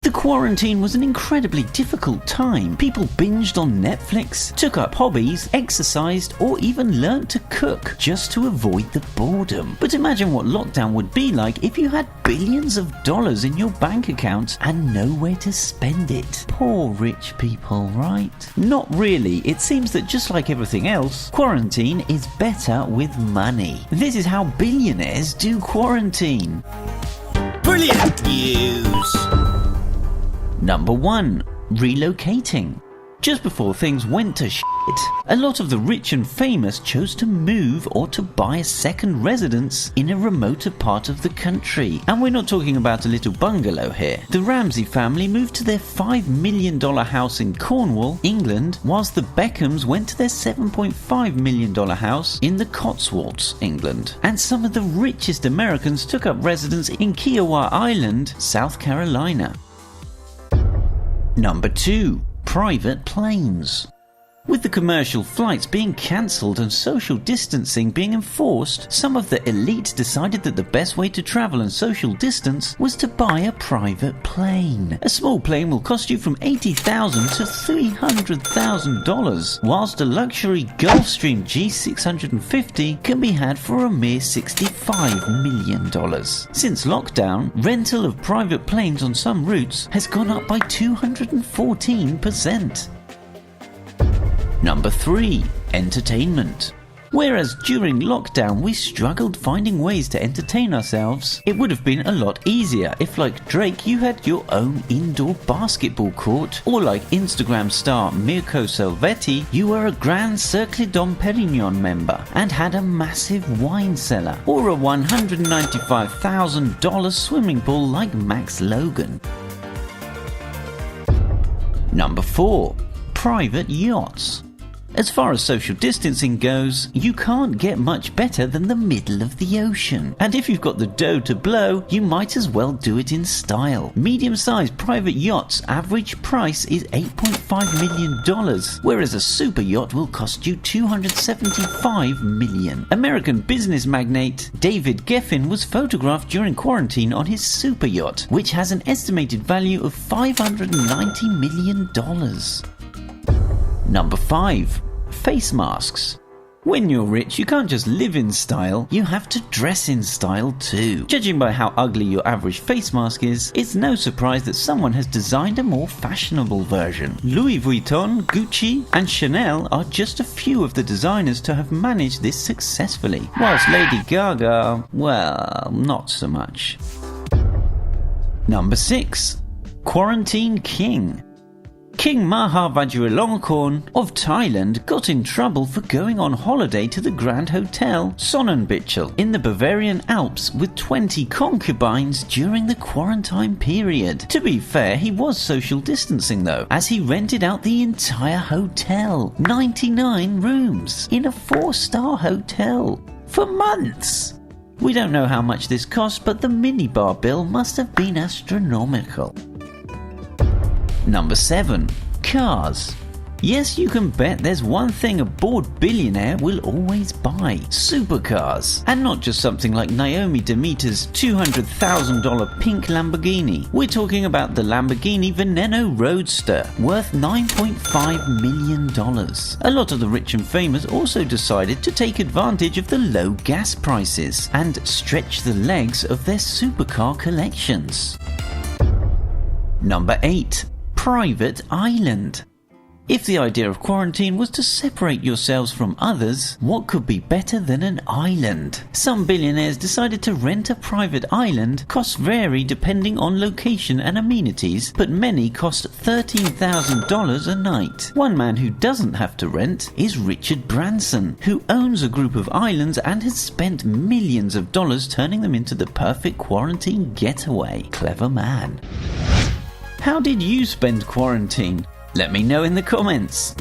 The quarantine was an incredibly difficult time. People binged on Netflix, took up hobbies, exercised, or even learnt to cook just to avoid the boredom. But imagine what lockdown would be like if you had billions of dollars in your bank account and nowhere to spend it. Poor rich people, right? Not really. It seems that just like everything else, quarantine is better with money. This is how billionaires do quarantine. Brilliant news! Number 1. Relocating. Just before things went to shit, a lot of the rich and famous chose to move or to buy a second residence in a remoter part of the country. And we're not talking about a little bungalow here. The Ramsey family moved to their $5 million house in Cornwall, England, whilst the Beckhams went to their $7.5 million house in the Cotswolds, England. And some of the richest Americans took up residence in Kiawah Island, South Carolina. Number 2. Private planes. With the commercial flights being cancelled and social distancing being enforced, some of the elite decided that the best way to travel and social distance was to buy a private plane. A small plane will cost you from $80,000 to $300,000, whilst a luxury Gulfstream G650 can be had for a mere $65 million. Since lockdown, rental of private planes on some routes has gone up by 214%. Number 3. Entertainment. Whereas during lockdown we struggled finding ways to entertain ourselves, it would have been a lot easier if, like Drake, you had your own indoor basketball court, or like Instagram star Mirko Salvetti, you were a Grand Cercle Dom Perignon member and had a massive wine cellar, or a $195,000 swimming pool like Max Logan. Number 4. Private yachts. As far as social distancing goes, you can't get much better than the middle of the ocean. And if you've got the dough to blow, you might as well do it in style. Medium-sized private yachts' average price is $8.5 million, whereas a super yacht will cost you $275 million. American business magnate David Geffen was photographed during quarantine on his super yacht, which has an estimated value of $590 million. Number 5. Face masks. When you're rich, you can't just live in style, you have to dress in style too. Judging by how ugly your average face mask is, it's no surprise that someone has designed a more fashionable version. Louis Vuitton, Gucci, and Chanel are just a few of the designers to have managed this successfully, whilst Lady Gaga, well, not so much. Number 6. Quarantine King. King Maha Vajiralongkorn of Thailand got in trouble for going on holiday to the Grand Hotel Sonnenbitchel in the Bavarian Alps with 20 concubines during the quarantine period. To be fair, he was social distancing though, as he rented out the entire hotel, 99 rooms, in a 4-star hotel, for months. We don't know how much this cost, but the minibar bill must have been astronomical. Number 7. Cars. Yes, you can bet there's one thing a bored billionaire will always buy: supercars. And not just something like Naomi Demeter's $200,000 pink Lamborghini. We're talking about the Lamborghini Veneno Roadster, worth $9.5 million. A lot of the rich and famous also decided to take advantage of the low gas prices and stretch the legs of their supercar collections. Number 8. Private island. If the idea of quarantine was to separate yourselves from others, what could be better than an island? Some billionaires decided to rent a private island. Costs vary depending on location and amenities, but many cost $13,000 a night. One man who doesn't have to rent is Richard Branson, who owns a group of islands and has spent millions of dollars turning them into the perfect quarantine getaway. Clever man. How did you spend quarantine? Let me know in the comments.